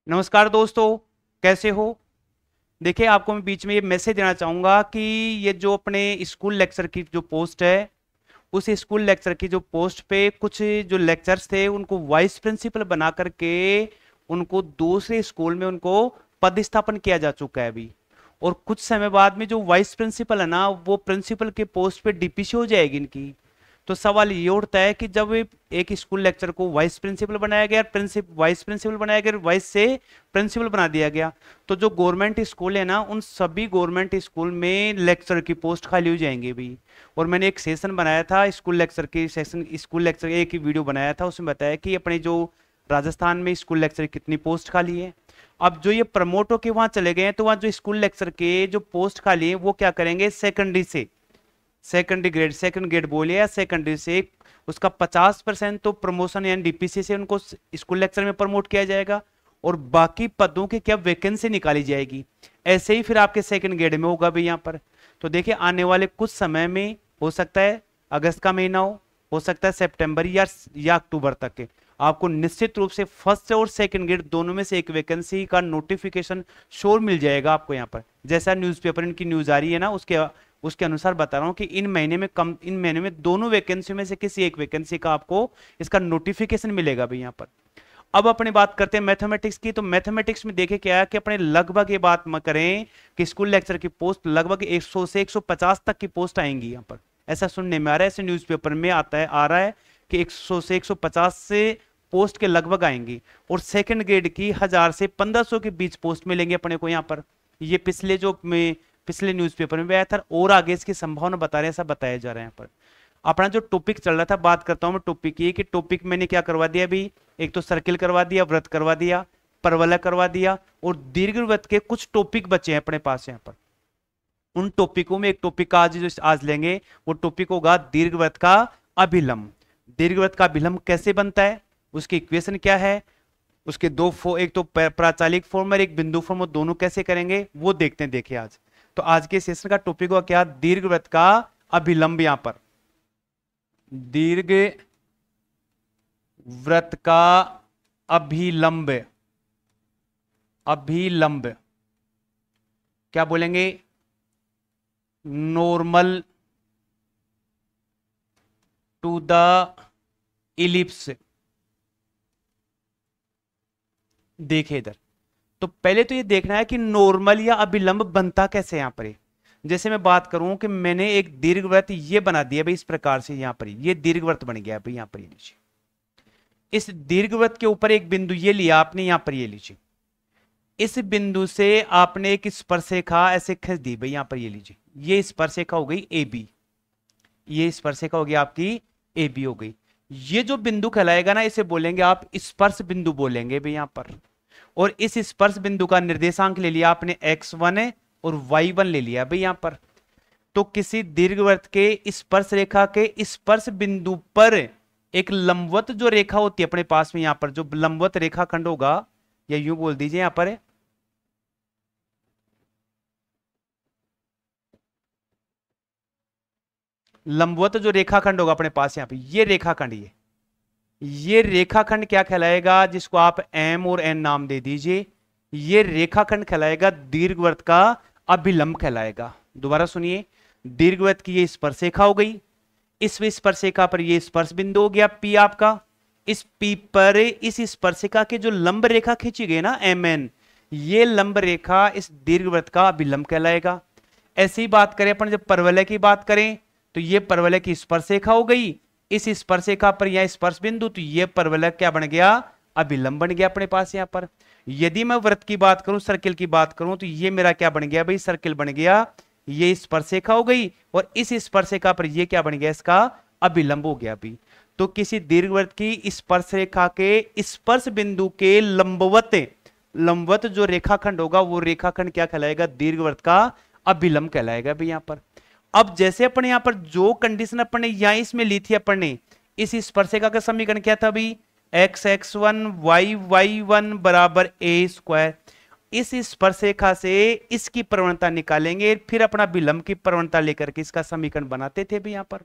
नमस्कार दोस्तों, कैसे हो। देखिए, आपको मैं बीच में ये मैसेज देना चाहूंगा कि ये जो अपने स्कूल लेक्चर की जो पोस्ट है, उस स्कूल लेक्चर की जो पोस्ट पे कुछ जो लेक्चर्स थे उनको वाइस प्रिंसिपल बना करके उनको दूसरे स्कूल में उनको पदस्थापन किया जा चुका है अभी। और कुछ समय बाद में जो वाइस प्रिंसिपल है ना, वो प्रिंसिपल के पोस्ट पे डीपीसी हो जाएगी इनकी। तो सवाल ये उठता है कि जब एक स्कूल लेक्चर को वाइस प्रिंसिपल बनाया गया, वाइस प्रिंसिपल बनाया गया, वाइस से प्रिंसिपल बना दिया गया, तो जो गवर्नमेंट स्कूल है ना, उन सभी गवर्नमेंट स्कूल में लेक्चर की पोस्ट खाली हो जाएंगी भी। और मैंने एक सेशन बनाया था स्कूल लेक्चर की, सेशन स्कूल लेक्चर एक ही वीडियो बनाया था, उसमें बताया कि अपने जो राजस्थान में स्कूल लेक्चर की कितनी पोस्ट खाली है। अब जो ये प्रमोट होके वहां चले गए हैं, तो वहां जो स्कूल लेक्चर के जो पोस्ट खाली है वो क्या करेंगे, सेकेंडरी से, सेकेंडरी ग्रेड, सेकंड ग्रेड बोलिए या सेकेंडरी से, उसका 50% तो प्रमोशन यानी डीपीसी से उनको स्कूल लेक्चर में प्रमोट किया जाएगा, और बाकी पदों की क्या वैकेंसी निकाली जाएगी। ऐसे ही फिर आपके सेकंड ग्रेड में होगा भी यहाँ पर। तो देखिए, आने वाले कुछ समय में हो सकता है अगस्त का महीना हो सकता है सितंबर या अक्टूबर तक के, आपको निश्चित रूप से फर्स्ट और सेकंड ग्रेड दोनों में से एक वैकेंसी का नोटिफिकेशन श्योर मिल जाएगा आपको यहाँ पर। जैसा न्यूज़पेपर इनकी न्यूज आ रही है ना, उसके अनुसार बता रहा हूं कि इन महीने में दोनों वैकेंसी में से किसी एक वैकेंसी का आपको इसका नोटिफिकेशन मिलेगा भी यहाँ पर। अब अपनी बात करते हैं मैथमेटिक्स की। तो मैथमेटिक्स में देखे क्या है कि अपने लगभग ये बात करें कि स्कूल लेक्चर की पोस्ट लगभग 100 से 150 तक की पोस्ट आएंगी यहाँ पर, ऐसा सुनने में आ रहा है, ऐसे न्यूज़पेपर में आ रहा है कि 100 से 150 से पोस्ट के लगभग आएंगी। और सेकंड ग्रेड की 1000 से 1500 के बीच पोस्ट मिलेंगे अपने को यहाँ पर। ये पिछले न्यूज़पेपर में भी आया था, और आगे इसकी संभावना बता रहे हैं, ऐसा बताया जा रहा है यहाँ पर। अपना जो टॉपिक चल रहा था, बात करता हूं मैं टॉपिक की, कि टॉपिक मैंने क्या करवा दिया अभी, एक तो सर्किल करवा दिया, वृत्त करवा दिया, परवलय करवा दिया, और दीर्घवृत्त के कुछ टॉपिक बचे हैं अपने पास यहाँ पर। उन टॉपिकों में एक टॉपिक का आज लेंगे, वो टॉपिक होगा दीर्घवृत्त का अभिलंब। दीर्घवृत्त का अभिलंब कैसे बनता है, उसकी इक्वेशन क्या है, उसके एक तो प्राचालिक फॉर्म और एक बिंदु फॉर्म, दोनों कैसे करेंगे वो देखते हैं। देखिए, आज तो आज के सेशन का टॉपिक हुआ क्या, दीर्घवृत्त का अभिलंब। यहां पर दीर्घ वृत्त का अभिलंब, अभिलंब क्या बोलेंगे, नॉर्मल टू द इलिप्स। देखिए इधर, तो पहले तो ये देखना है कि नॉर्मल या अभिलंब बनता कैसे यहां पर। जैसे मैं बात करूं कि मैंने एक दीर्घवृत्त ये बना दिया भाई, इस प्रकार से यहां पर ये दीर्घवृत्त बन गया भाई। यहां पर ये लीजिए, इस दीर्घवृत्त के ऊपर एक बिंदु ये लिया आपने, यहां पर ये लीजिए, इस बिंदु से आपने एक स्पर्शरेखा ऐसे खींच दी भाई। यहां पर ये लीजिए, ये स्पर्शरेखा हो गई ए बी, ये स्पर्शरेखा हो गई आपकी ए बी हो गई। ये जो बिंदु कहलाएगा ना, इसे बोलेंगे आप स्पर्श बिंदु बोलेंगे भाई यहां पर। और इस स्पर्श बिंदु का निर्देशांक ले लिया आपने x1 और y1 ले लिया भाई यहां पर। तो किसी दीर्घवृत्त के स्पर्श रेखा के स्पर्श बिंदु पर एक लंबवत जो रेखा होती है अपने पास में, यहां पर जो लंबवत रेखाखंड होगा, या यूं बोल दीजिए यहां पर लंबवत जो रेखाखंड होगा अपने पास, यहां पे ये रेखाखंड, ये रेखाखंड क्या कहलाएगा, जिसको आप एम और एन नाम दे दीजिए, ये रेखाखंड कहलाएगा दीर्घवृत्त का अभिलंब कहलाएगा। दोबारा सुनिए, दीर्घवृत्त की ये स्पर्शरेखा हो गई, इस स्पर्शरेखा पर ये स्पर्श बिंदु हो गया पी आपका, इस पी पर इस स्पर्शिका के जो लंब रेखा खींची गई ना एम एन, ये लंब रेखा इस दीर्घवृत्त का अभिलंब कहलाएगा। ऐसी बात करें अपन जब परवलय की बात करें, तो ये परवलय की स्पर्शरेखा हो गई, इस स्पर्शरेखा पर यह स्पर्श बिंदु, तो ये परवलय क्या बन गया, अभिलंब बन गया अपने पास यहां पर। यदि मैं वृत्त की बात करूं, सर्किल की बात करूं, तो ये मेरा क्या बन गया भाई, सर्किल बन गया, ये स्पर्शरेखा हो गई, और इस स्पर्शरेखा पर ये क्या बन गया, इसका अभिलंब हो गया भी। तो किसी दीर्घवृत्त की स्पर्शरेखा के स्पर्श बिंदु के लंबवत जो रेखाखंड होगा, वो रेखाखंड क्या कहलाएगा, दीर्घवृत्त का अभिलंब कहलाएगा भी यहां पर। अब जैसे अपन यहां पर जो कंडीशन अपन ने यहां इसमें ली थी, अपन ने इस स्पर्शरेखा का समीकरण क्या था अभी, x(x1) y(y1) बराबर a स्क्वायर। इस स्पर्शरेखा से इसकी प्रवणता निकालेंगे, फिर अपना विलंब की प्रवणता लेकर के इसका समीकरण बनाते थे भी यहां पर।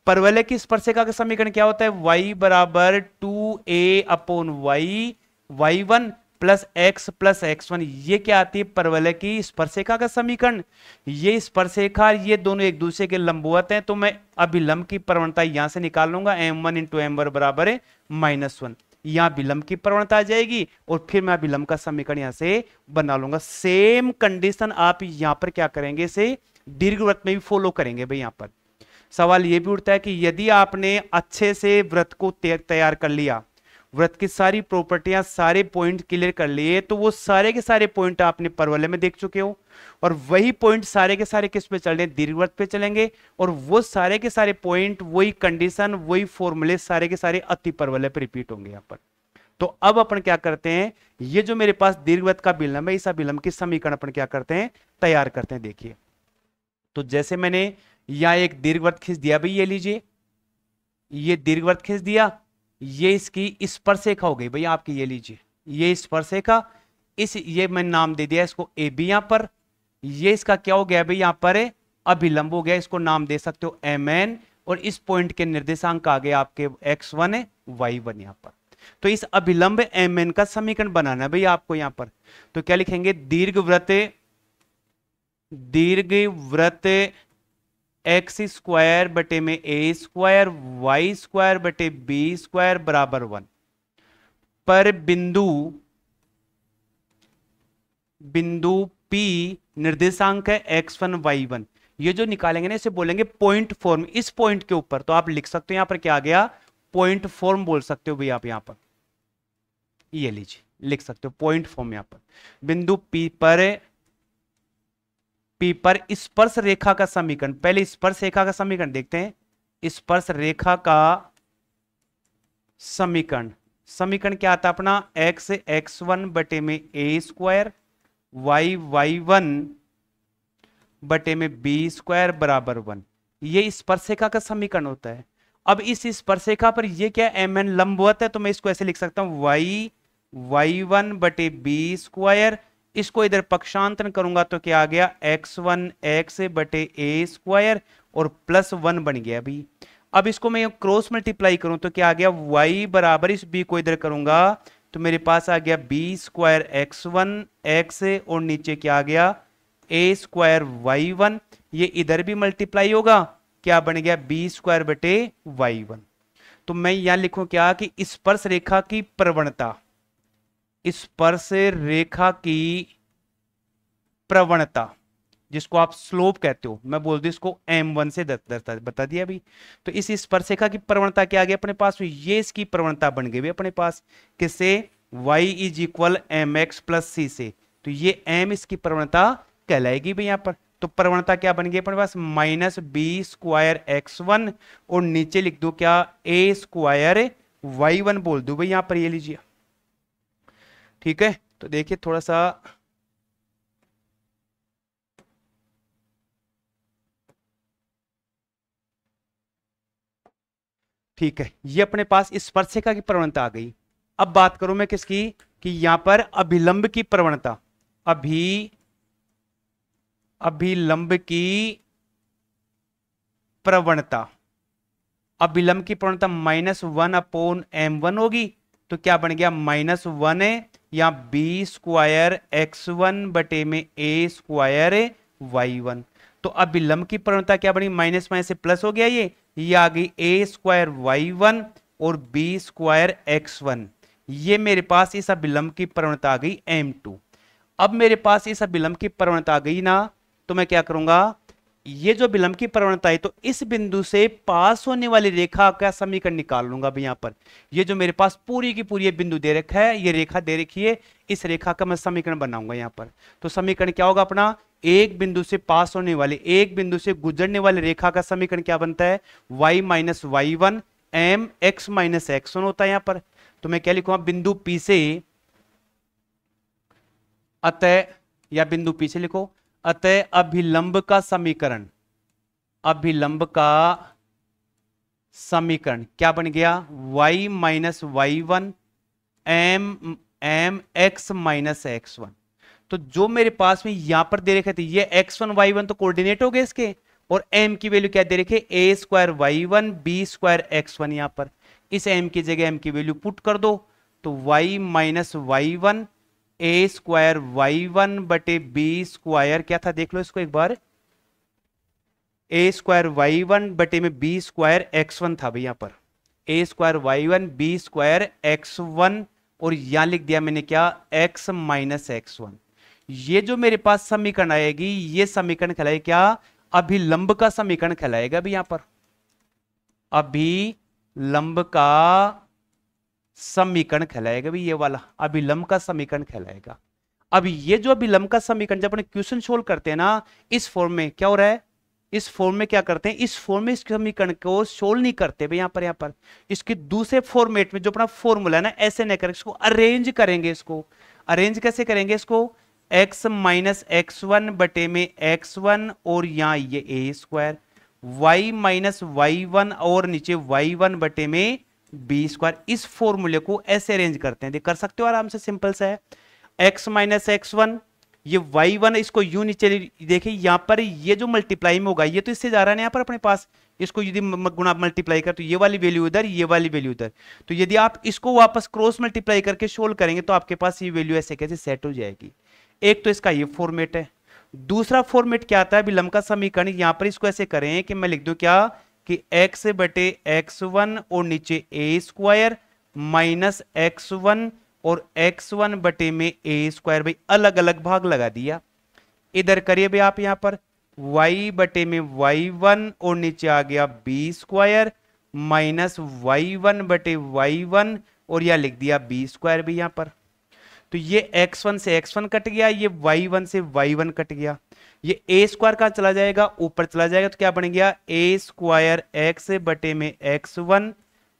परवलय की स्पर्शरेखा का समीकरण क्या होता है, y बराबर 2a upon y y1, plus x1, ये क्या आती है, परवलय की स्पर्शिका का समीकरण। ये स्पर्शिका ये दोनों एक दूसरे के लंबवत हैं, तो मैं अभिलंब की प्रवणता यहां से निकाल लूंगा, m1 इंटू m1 बराबर है -1। यहां विलंब की प्रवणता आ जाएगी और फिर मैं विलंब का समीकरण यहां से बना लूंगा। सेम कंडीशन आप यहां पर क्या करेंगे, इसे दीर्घवृत्त में भी फॉलो करेंगे भाई। यहां पर सवाल यह भी उठता है कि यदि आपने अच्छे से वृत्त को तैयार कर लिया, वृत्त की सारी प्रॉपर्टियां, सारे पॉइंट क्लियर कर लिए, तो वो सारे के सारे पॉइंट आपने परवलय में देख चुके हो, और वही पॉइंट सारे के सारे किस पे चल रहे हैं, दीर्घवृत्त पे चलेंगे, और वो सारे के सारे पॉइंट, वही कंडीशन, वही फॉर्मूले सारे के सारे अति परवलय पे रिपीट होंगे यहां पर। तो अब अपन क्या करते हैं, ये जो मेरे पास दीर्घवृत्त का विलंब है, इस अभिलंब की समीकरण अपन क्या करते हैं, तैयार करते हैं। देखिए, तो जैसे मैंने यहां एक दीर्घवृत्त खींच दिया भाई, ये लीजिए, ये दीर्घवृत्त खींच दिया, ये इसकी स्पर्शरेखा हो गई भाई आपकी, ये लीजिए, ये स्पर्शरेखा, ये मैंने नाम दे दिया इसको ए बी। यहां पर ये इसका क्या हो गया भाई, यहां पर अभिलंब हो गया, इसको नाम दे सकते हो एम एन, और इस पॉइंट के निर्देशांक आ गए आपके x1 है, y1 यहां पर। तो इस अभिलंब एम एन का समीकरण बनाना है भाई आपको यहां पर। तो क्या लिखेंगे, दीर्घवृत्त एक्स स्क्वायर बटे में ए स्क्वायर वाई स्क्वायर बटे बी स्क्वायर बराबर 1 पर बिंदु P निर्देशांक है x1 y1। ये जो निकालेंगे ना, इसे बोलेंगे पॉइंट फॉर्म। इस पॉइंट के ऊपर तो आप लिख सकते हो, यहां पर क्या आ गया, पॉइंट फॉर्म बोल सकते हो भाई आप यहां पर, ये लीजिए लिख सकते हो पॉइंट फॉर्म। यहां पर बिंदु P पर स्पर्श रेखा का समीकरण, पहले स्पर्श रेखा का समीकरण देखते हैं। स्पर्श रेखा का समीकरण क्या आता है अपना, x1 बटे में ए स्क्वायर y1 बटे में बी स्क्वायर बराबर 1। ये स्पर्शरेखा का समीकरण होता है। अब इस स्पर्शरेखा पर ये क्या एम एन लंबवत है, तो मैं इसको ऐसे लिख सकता हूं y1 बटे बी स्क्वायर, इसको इधर पक्षांतरण करूंगा तो क्या आ गया, x1 x बटे ए स्क्वायर और +1 बन गया अभी। अब इसको मैं क्रॉस मल्टीप्लाई करूं तो क्या आ गया, y बराबर इस b को इधर करूंगा तो मेरे पास आ गया बी स्क्वायर x1 x और नीचे क्या आ गया, ए स्क्वायर y1। ये इधर भी मल्टीप्लाई होगा, क्या बन गया, बी स्क्वायर बटे y1। तो मैं यहां लिखूं क्या कि स्पर्श रेखा की प्रवणता, स्पर्श रेखा की प्रवणता जिसको आप स्लोप कहते हो, मैं बोल दूं इसको m1 से बता दिया अभी। तो इस स्पर्शरेखा की प्रवणता क्या आ गई अपने पास, ये इसकी प्रवणता बन गई अपने पास, किससे, y is equal m x plus c से। तो ये m इसकी प्रवणता कहलाएगी भाई यहां पर। तो प्रवणता क्या बन गई अपने पास, माइनस बी स्क्वायर x1 और नीचे लिख दो क्या, ए स्क्वायर y1 बोल दो भाई यहां पर, ये लीजिए, ठीक है। तो देखिए थोड़ा सा, ठीक है, ये अपने पास स्पर्शरेखा की प्रवणता आ गई। अब बात करूं मैं किसकी, कि यहां पर अभिलंब की प्रवणता, अभिलंब की प्रवणता, अभिलंब की प्रवणता -1/m1 होगी। तो क्या बन गया, -1 है या बी स्क्वायर x1 बटे में ए स्क्वायर y1। तो अभिलंब की प्रवणता क्या बनी, माइनस माइनस से प्लस हो गया, ये आ गई ए स्क्वायर y1 और बी स्क्वायर x1। ये मेरे पास इस अभिलंब की प्रवणता आ गई m2। अब मेरे पास इस अभिलंब की प्रवणता आ गई ना, तो मैं क्या करूंगा, ये जो विलंब की प्रवणता है, तो इस बिंदु से पास होने वाली रेखा का समीकरण निकाल लूंगा भाई यहां पर। ये जो मेरे पास पूरी की पूरी बिंदु दे रखा है, ये रेखा दे रखी है, इस रेखा का मैं समीकरण बनाऊंगा यहां पर। तो समीकरण क्या होगा अपना, एक बिंदु से पास होने वाले, एक बिंदु से गुजरने वाली रेखा का समीकरण क्या बनता है, y minus y1 m x minus x1 होता है यहां पर। तो मैं क्या लिखूंगा, बिंदु P से, अतः, या बिंदु P से लिखो, अतः अभिलंब का समीकरण, अभिलंब का समीकरण क्या बन गया, y minus y1 m x minus x1। तो जो मेरे पास में यहां पर दे रखे थे, ये x1 y1 तो कोऑर्डिनेट हो गए इसके, और m की वैल्यू क्या दे रखे, a square y1 b square x1। यहां पर इस m की जगह m की वैल्यू पुट कर दो, तो y माइनस y1 ए स्क्वायर वाई वन बटे बी स्क्वायर क्या था, देख लो इसको एक बार, ए स्क्वायर वाई वन बटे में बी स्क्वायर एक्स वन था भाई यहां पर, a square y one b square x one, और यहां लिख दिया मैंने क्या, एक्स माइनस एक्स वन। ये जो मेरे पास समीकरण आएगी ये समीकरण कहलाएगा क्या, अभिलंब का समीकरण कहलाएगा भी यहां पर, अभिलंब का समीकरण कहलाएगा भी, ये वाला अभिलंब का समीकरण कहलाएगा। अब ये जो अभिलंब का समीकरण जब अपने क्वेश्चन सोल्व करते हैं ना, इस फॉर्म में क्या हो रहा है, इस फॉर्म में क्या करते हैं, इस फॉर्म में इस समीकरण को सोल्व नहीं करते भाई, यहां पर इसके दूसरे फॉर्मेट में जो अपना फॉर्मूला है ना, ऐसे नहीं करेंगे, इसको अरेंज करेंगे। इसको अरेंज कैसे करेंगे, इसको x माइनस एक्स वन बटे में एक्स वन, और यहां ये a square, y minus y one, और नीचे वाई वन बटे में बी स्क्वायर, इस फॉर्मूले को ऐसे अरेंज करते हैं, देख कर सकते हो आराम से, सिंपल सा है। x माइनस एक्स वन, ये y1 इसको यूं नीचे देखिए, यहां पर ये जो मल्टीप्लाई में होगा ये तो इससे जा रहा है ना यहां पर अपने पास, इसको यदि गुणा मल्टीप्लाई कर तो ये वाली वैल्यू उधर, ये वाली वैल्यू उधर, तो यदि आप इसको वापस क्रॉस मल्टीप्लाई करके सोल्व करेंगे तो आपके पास ये वैल्यू ऐसे कैसे सेट हो जाएगी। एक तो इसका ये फॉर्मेट है, दूसरा फॉर्मेट क्या आता है अभिलंब का समीकरण, यहां पर इसको ऐसे करें कि मैं लिख दूं क्या, कि x बटे एक्स वन और नीचे ए स्क्वायर माइनस एक्स वन और x1 बटे में ए स्क्वायर, भाई अलग अलग भाग लगा दिया। इधर करिए भाई आप यहां पर y बटे में y1 और नीचे आ गया बी स्क्वायर माइनस y1 बटे y1, और यह लिख दिया बी स्क्वायर भी यहां पर। तो ये x1 से x1 कट गया, ये y1 से y1 कट गया, ये a स्क्वायर कहां चला जाएगा, ऊपर चला जाएगा, तो क्या बन गया, a स्क्वायर x बटे में x1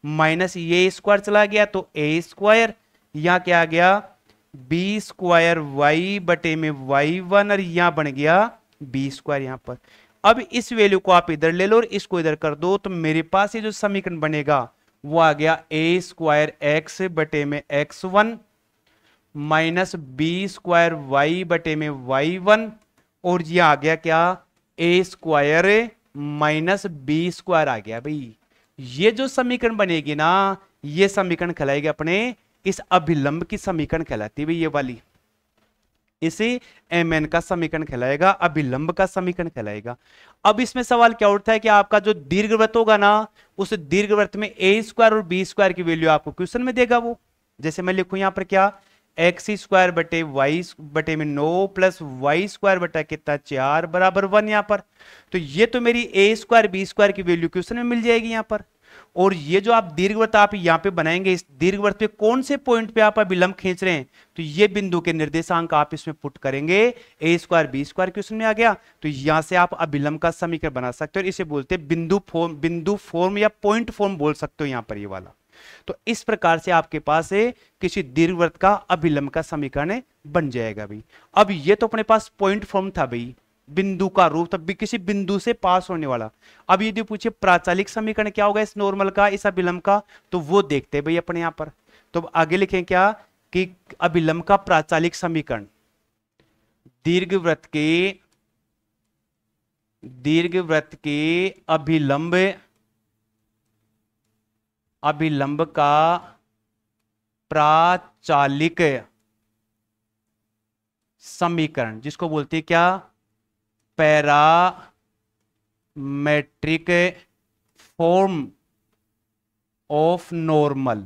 माइनस ये स्क्वायर चला गया तो a स्क्वायर, यहां क्या आ गया, बी स्क्वायर वाई बटे में वाई वन, और यहां बन गया बी स्क्वायर यहां पर। अब इस वैल्यू को आप इधर ले लो और इसको इधर कर दो, तो मेरे पास ये जो समीकरण बनेगा वो आ गया ए स्क्वायर एक्स बटे में x one minus b square y बटे में वाई वन, और ये आ गया क्या, a square minus b square आ गया भाई। ये जो समीकरण बनेगी ना, ये समीकरण कहलाएगी अपने, इस अभिलंब की समीकरण कहलाती है भाई ये वाली, इसे एम का समीकरण कहलाएगा, अभिलंब का समीकरण कहलाएगा। अब इसमें सवाल क्या उठता है कि आपका जो दीर्घवृत्त होगा ना, उस दीर्घवृत्त में ए स्क्वायर और बी स्क्वायर की वैल्यू आपको क्वेश्चन में देगा वो, जैसे मैं लिखूं यहां पर क्या, एक्स स्क्वायर बटे वाई बटे में 9 प्लस वाई स्क्वायर बटा कितना 4 बराबर 1 यहां पर। तो ये तो मेरी ए स्क्वायर बी स्क्वायर की वैल्यू क्वेश्चन में मिल जाएगी यहां पर। और ये जो आप दीर्घवृत्त आप यहां पे बनाएंगे, इस दीर्घवृत्त पे कौन से पॉइंट पे आप अभिलंब खींच रहे हैं, तो ये बिंदु के निर्देशांक आप इसमें पुट करेंगे, ए स्क्वायर बी स्क्वायर क्वेश्चन में आ गया, तो यहां से आप अभिलंब का समीकरण बना सकते हो, और इसे बोलते हैं बिंदु फॉर्म या पॉइंट फॉर्म बोल सकते हो यहां पर ये वाला। तो इस प्रकार से आपके पास किसी दीर्घवृत्त का अभिलंब का समीकरण बन जाएगा भाई। अब ये तो अपने पास पॉइंट फॉर्म था भाई, बिंदु का रूप, तब भी किसी बिंदु से पास होने वाला। अब यदि पूछे प्राचालिक समीकरण क्या होगा इस नॉर्मल का, इस अभिलंब का, तो वो देखते हैं भाई अपने यहां पर। तो आगे लिखें क्या, कि अभिलंब का प्राचालिक समीकरण दीर्घवृत्त के अभिलंब का प्राचालिक समीकरण, जिसको बोलते हैं क्या, पैरामेट्रिक फॉर्म ऑफ नॉर्मल।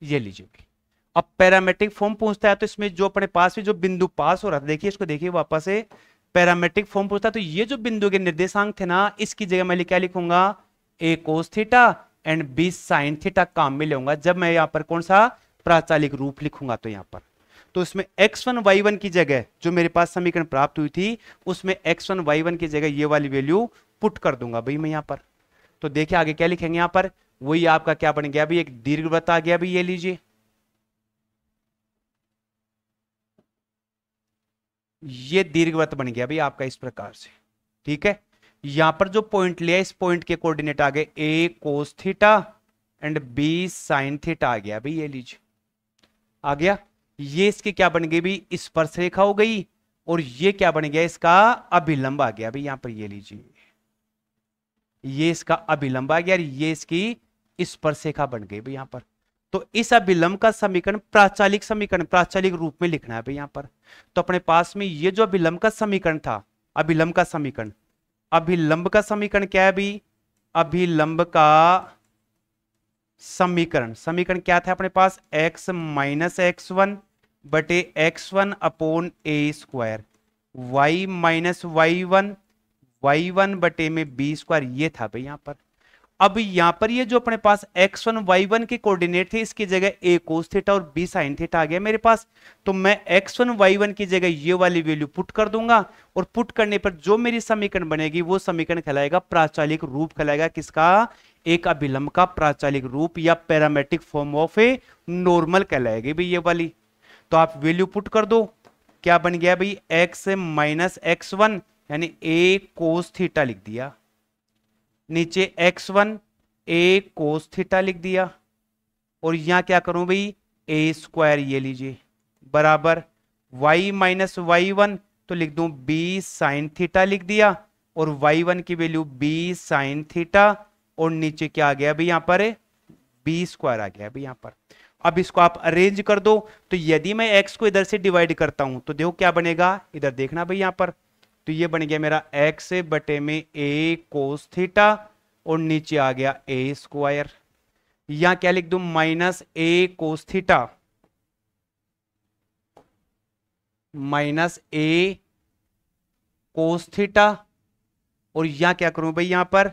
ये लीजिए, अब पैरामेट्रिक फॉर्म पूछता है तो इसमें जो अपने पास में जो बिंदु पास हो रहा था, देखिए इसको देखिए वापस से, पैरामेट्रिक फॉर्म पूछता है तो ये जो बिंदु के निर्देशांक थे ना, इसकी जगह मैं क्या लिखूंगा, a cos theta and b sine theta काम में लेऊंगा, जब मैं यहां पर कौन सा प्राचालिक रूप लिखूंगा। तो यहां पर तो इसमें x1 y1 की जगह जो मेरे पास समीकरण प्राप्त हुई थी, उसमें x1 y1 की जगह ये वाली वैल्यू पुट कर दूंगा भाई मैं यहां पर। तो देखिए आगे क्या लिखेंगे यहां पर, वही आपका क्या बन गया भाई, एक दीर्घवृत्त आ गया भाई, ये लीजिए, ये दीर्घवृत्त बन गया भाई आपका इस प्रकार से। ठीक है, यहां पर जो पॉइंट लिया, इस पॉइंट के कोऑर्डिनेट आ गए a cos theta and b sine theta आ गया भाई, ये लीजिए आ गया। ये इसकी क्या बन गई भाई, स्पर्श रेखा हो गई, और ये क्या बन गया, इसका अभिलंब आ गया भाई यहां पर, ये लीजिए, ये इसका अभिलंब आ गया, ये इसकी स्पर्श रेखा बन गई भाई यहां पर। तो इस अभिलंब का समीकरण प्राचालिक समीकरण, प्राचालिक रूप में लिखना है भाई यहां पर। तो अपने पास में ये जो अभिलंब का समीकरण था, अभिलंब का समीकरण, अभिलंब का समीकरण क्या है भाई? अभिलंब का समीकरण, समीकरण क्या था अपने पास? x माइनस एक्स वन बटे x one upon a square, y minus y one बटे में बी स्क्वायर, ये था भाई यहां पर। अब यहां पर ये जो अपने पास x1 y1 के कोऑर्डिनेट थे, इसकी जगह a cos थीटा और b sin थीटा आ गया मेरे पास। तो मैं x1 y1 की जगह ये वाली वैल्यू पुट कर दूंगा, और पुट करने पर जो मेरी समीकरण बनेगी वो समीकरण कहलाएगा प्राचालिक रूप, कहलाएगा किसका? एक अभिलंब का प्राचालिक रूप, या parametric form of a normal कहलाएगी भाई ये वाली। तो आप वैल्यू पुट कर दो, क्या बन गया भाई? x माइनस एक्स वन यानी a cos थीटा लिख दिया, नीचे x1 a cos थीटा लिख दिया, और यहां क्या करूं भाई? a स्क्वायर ये लीजिए बराबर y माइनस वाई वन, तो लिख दूं b sin थीटा लिख दिया, और y1 की वैल्यू b sin थीटा, और नीचे क्या आ गया भाई यहां पर? b स्क्वायर आ गया भाई यहां पर। अब इसको आप अरेंज कर दो, तो यदि मैं x को इधर से डिवाइड करता हूं तो देखो क्या बनेगा, इधर देखना भाई यहां पर। तो ये बन गया मेरा x बटे में a cos थीटा, और नीचे आ गया a स्क्वायर। यहां क्या लिख दूं? Minus a cos theta minus a cos theta, और यहां क्या करूं भाई यहां पर?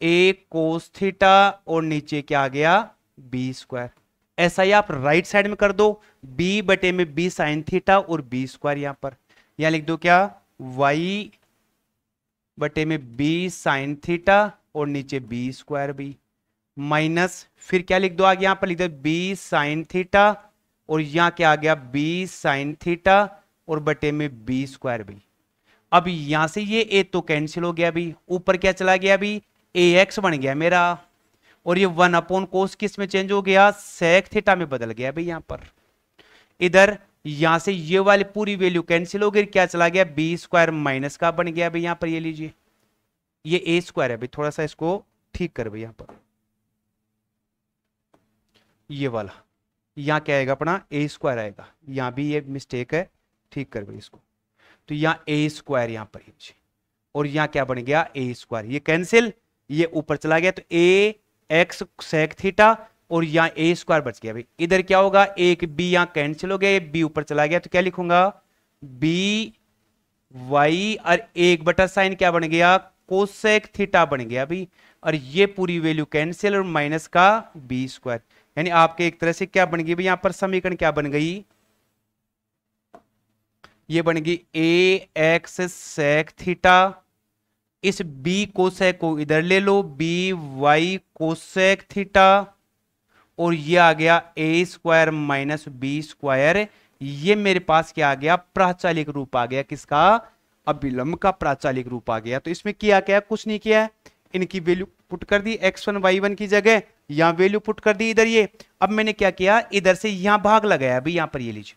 a cos थीटा, और नीचे क्या आ गया? b square. ऐसा ही आप राइट साइड में कर दो, b बटे में b sin थीटा और b स्क्वायर। यहां पर यहां लिख दो क्या? y बटे में b sin थीटा, और नीचे b स्क्वायर भी, माइनस फिर क्या लिख दो आगे? यहां पर लिख दो b sin थीटा, और यहां क्या आ गया? b sin थीटा, और बटे में b स्क्वायर भी। अब यहां से ये a तो कैंसिल हो गया भी, ऊपर क्या चला गया भी? ax बन गया मेरा, और ये 1 अपॉन कोस किस में चेंज हो गया? सेक थीटा में बदल गया भाई यहां पर। इधर यहां से ये वाली पूरी वैल्यू कैंसिल हो गई, क्या चला गया? बी स्क्वायर माइनस का बन गया भाई यहां पर, ये लीजिए ये ए स्क्वायर है भाई, थोड़ा सा इसको ठीक कर भाई यहां पर, ये वाला यहां क्या आएगा अपना? ए स्क्वायर आएगा, यहां भी ये मिस्टेक है, ठीक कर भाई इसको। तो यहां ए स्क्वायर यहां पर, और यहां क्या बन गया? ए स्क्वायर, ये कैंसिल, ये ऊपर चला गया, तो ए एक्स सेक थीटा, और यहां ए स्क्वायर बच गया भाई। इधर क्या होगा? एक बी यहां कैंसिल हो गया, ये बी ऊपर चला गया, तो क्या लिखूंगा? बी वाई, और एक बटा साइन क्या बन गया? कोसेक थीटा बन गया भाई, और ये पूरी वैल्यू कैंसिल, और माइनस का बी स्क्वायर, यानी आपके एक तरह से क्या बन गई भाई यहां पर समीकरण? क्या बन गई? ये बन गई ए एक्स सेक थीटा, इस बी कोसेक को इधर ले लो, बी वाई कोसेक थीटा, और ये आ गया ए स्क्वायर माइनस बी स्क्वायर। ये मेरे पास क्या आ गया? प्राचालिक रूप आ गया, किसका? अभिलंब का प्राचालिक रूप आ गया। तो इसमें किया क्या? कुछ नहीं किया, इनकी वैल्यू पुट कर दी x1 y1 की जगह, यहां वैल्यू पुट कर दी इधर ये। अब मैंने क्या किया? इधर से यहां भाग लगाया अभी, यहां पर ये लीजिए,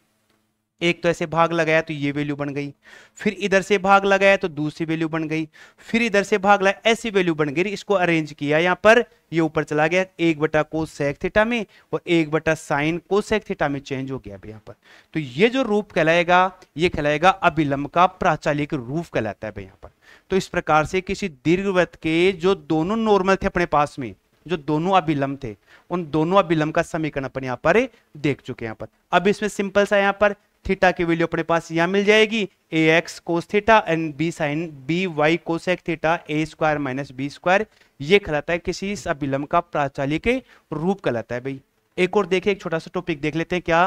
एक तो ऐसे भाग लगाया तो ये वैल्यू बन गई, फिर इधर से भाग लगाया तो दूसरी वैल्यू बन गई, फिर इधर से भाग लगाया, ऐसी वैल्यू बन गई। इसको अरेंज किया यहां पर, ये ऊपर चला गया, एक बटा कोस सेक थीटा में, और एक बटा साइन कोस सेक थीटा में चेंज हो गया यहां पर। तो ये जो रूप कहलाएगा, ये कहलाएगा अभिलंब का प्राचालिक रूप कहलाता है यहां पर। तो इस प्रकार से किसी दीर्घवृत्त के जो दोनों नॉर्मल थे अपने पास में, जो दोनों अभिलंब थे, उन दोनों अभिलंब का समीकरण अपन यहां पर देख चुके हैं यहां पर। अब इसमें सिंपल सा यहां पर थीटा की वैल्यू अपने पास यहां मिल जाएगी, a x cos theta and b sine b y cosec theta, a square minus b square. ये कहलाता है किसी इस अभिलंब का प्राचालिक रूप कहलाता है भाई। एक और देखिए, एक छोटा सा टॉपिक देख लेते हैं क्या,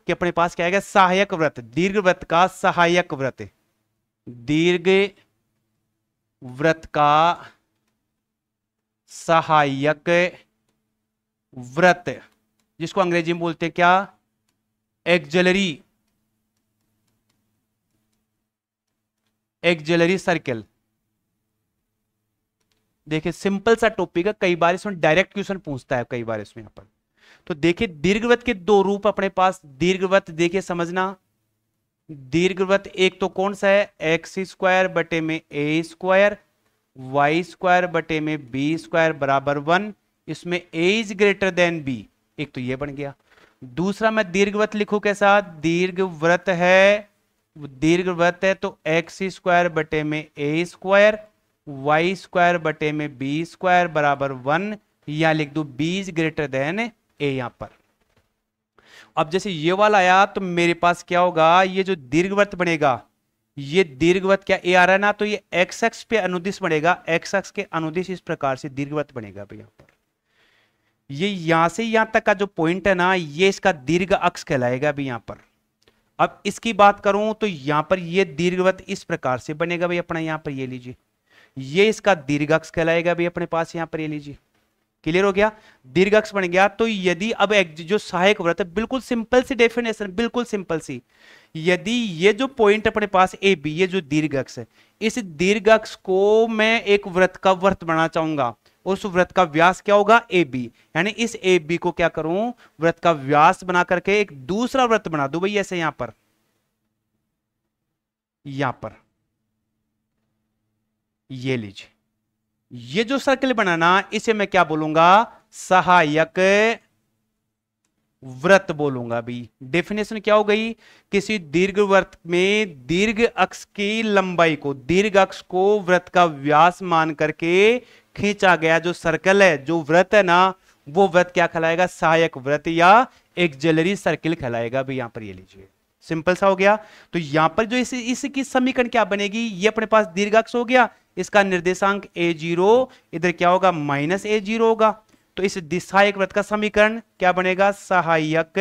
कि अपने पास क्या आएगा? सहायक वृत्त, दीर्घ वृत्त का सहायक वृत्त, दीर्घ वृत्त का सहायक वृत्त, जिसको अंग्रेजी में बोलते हैं क्या? Axillary, axillary circle. देखिए सिंपल सा टॉपिक है, कई बार इसमें डायरेक्ट क्वेश्चन पूछता है, कई बार इसमें यहां पर। तो देखिए दीर्घवृत्त के दो रूप अपने पास, दीर्घवृत्त देखिए समझना, दीर्घवृत्त एक तो कौन सा है? एक्स स्क्वायर बटे में ए स्क्वायर, वाई स्क्वायर बटे में बी स्क्वायर बराबर 1। इसमें ए इज ग्रेटर देन बी, एक तो ये बन गया। दूसरा मैं दीर्घवृत्त लिखूं कैसा, दीर्घवृत्त है, दीर्घवृत्त है तो एक्स स्क्वायर बटे में ए स्क्वायर, वाई स्क्वायर बटे में बी स्क्वायर बराबर 1, या लिख दू बी इज ग्रेटर देन ए यहां पर। अब जैसे ये वाला आया तो मेरे पास क्या होगा, ये जो दीर्घवृत्त बनेगा, ये दीर्घवृत्त क्या ए आ रहा है ना, तो ये एक्स एक्स पे अनुदिश बनेगा, एक्स एक्स के अनुदिश इस प्रकार से दीर्घवृत्त बनेगा भैया पर। ये यहां से यहां तक का जो पॉइंट है ना, ये इसका दीर्घ अक्ष कहलाएगा अभी यहां पर। अब इसकी बात करूं तो यहां पर ये दीर्घवृत्त इस प्रकार से बनेगा भाई अपना, यहां पर ये लीजिए, ये इसका दीर्घ अक्ष कहलाएगा भाई अपने पास, यहां पर ये लीजिए, क्लियर हो गया, दीर्घ अक्ष बन गया। तो यदि अब एक जो सहायक वृत्त है, बिल्कुल सिंपल सी डेफिनेशन, बिल्कुल सिंपल सी, यदि ये जो पॉइंट अपने पास ए बी, ये जो दीर्घ अक्ष है, इस दीर्घ अक्ष को मैं एक वृत्त का वृत्त बनाना चाहूंगा, उस वृत्त का व्यास क्या होगा ए बी, यानी इस ए बी को क्या करूं, वृत्त का व्यास बना करके एक दूसरा वृत्त बना दूं भाई ऐसे, यहां पर, यहां पर ये लीजिए, ये जो सर्कल बनाना इसे मैं क्या बोलूंगा, सहायक वृत्त बोलूंगा भी। डेफिनेशन क्या हो गई, किसी दीर्घवृत्त में दीर्घ अक्ष की लंबाई को, दीर्घ अक्ष को वृत्त का व्यास मान करके खींचा गया जो सर्कल है, जो वृत्त है ना, वो वृत्त क्या कहलाएगा, सहायक वृत्त या एक्सिलरी सर्किल कहलाएगा भी। यहां पर ये लीजिए, सिंपल सा हो गया। तो यहां पर जो इसकी समीकरण क्या बनेगी, ये अपने पास दीर्घ अक्ष हो गया, इसका निर्देशांक a0, इधर क्या होगा माइनस a0 होगा, तो इस सहायक वृत्त का समीकरण क्या बनेगा, सहायक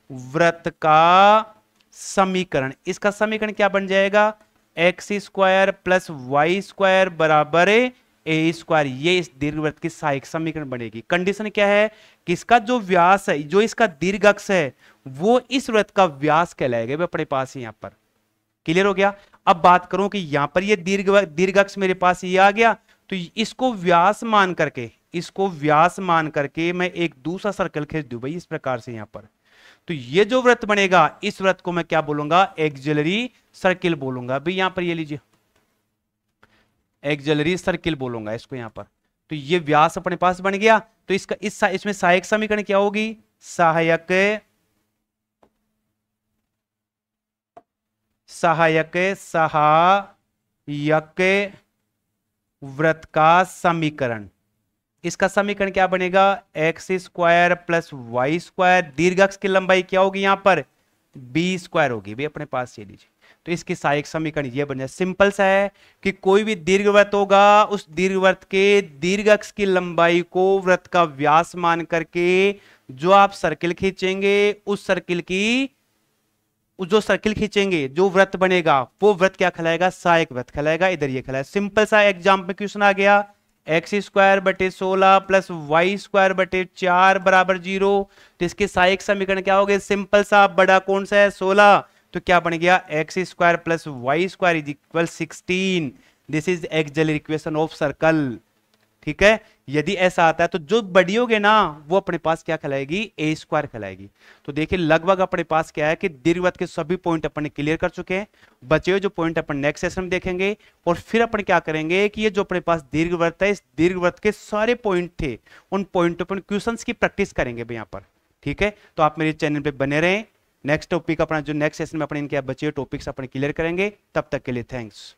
वृत्त का समीकरण, इसका समीकरण क्या बन जाएगा, x square plus y square बराबर ए स्क्वायर, ये इस दीर्घवृत्त की सहायक समीकरण बनेगी। कंडीशन क्या है कि इसका जो व्यास है, जो इसका दीर्घ अक्ष है, वो इस वृत्त का व्यास कहलाएगा अपने पास यहां पर, क्लियर हो गया। अब बात करूं कि यहां पर ये दीर्घ अक्ष मेरे पास ये आ गया, तो इसको व्यास मान करके, इसको व्यास मान करके मैं एक दूसरा सर्कल खींच दूं भाई इस प्रकार से यहां पर, तो ये जो वृत्त बनेगा, इस वृत्त को मैं क्या बोलूंगा, एक्सिलरी सर्किल बोलूंगा भाई। यहां पर ये लीजिए, एक्सिलरी सर्किल बोलूंगा इसको यहां पर। तो ये व्यास अपने पास बन गया, तो इसका इसमें सहायक समीकरण क्या होगी, सहायक वृत्त का समीकरण, इसका समीकरण क्या बनेगा, x square plus y square, दीर्घ अक्ष की लंबाई क्या होगी यहां पर, बी स्क्वायर होगी भाई अपने पास, ये लीजिए। तो इसकी सहायक समीकरण ये बन जाए, सिंपल सा है कि कोई भी दीर्घवृत्त होगा, उस दीर्घवृत्त के दीर्घ अक्ष की लंबाई को वृत्त का व्यास मान करके जो आप सर्किल खींचेंगे, उस सर्किल की, जो सर्किल खींचेंगे, जो वृत्त बनेगा, वो वृत्त क्या कहलाएगा, सहायक वृत्त कहलाएगा। इधर ये कहलाएगा, सिंपल सा एग्जाम में क्वेश्चन आ गया, एक्स स्क्वायर बटे 16 प्लस वाई स्क्वायर बटे 4 बराबर 0, तो इसके सहायक समीकरण क्या हो गए, सिंपल सा, बड़ा कौन सा है 16, तो क्या बन गया, x square plus y square is equal 16, this is auxiliary equation of circle. ठीक है, यदि ऐसा आता है तो जो बड़ी होगे ना, वो अपने पास क्या कहलाएगी, ए स्क्वायर कहलाएगी। तो देखिए लगभग अपने पास क्या है कि दीर्घवृत्त के सभी पॉइंट अपन क्लियर कर चुके हैं, बचे हुए जो पॉइंट अपन नेक्स्ट सेशन में देखेंगे, और फिर अपन क्या करेंगे कि ये जो अपने पास दीर्घवृत्त है, इस दीर्घवृत्त के सारे पॉइंट थे, उन पॉइंटों पर क्वेश्चंस की प्रैक्टिस करेंगे यहाँ पर। ठीक है, तो आप मेरे चैनल पे बने रहें, नेक्स्ट टॉपिक अपना जो नेक्स्ट सेशन में अपने इनके बचे हुए टॉपिक्स अपन क्लियर करेंगे, तब तक के लिए थैंक्स।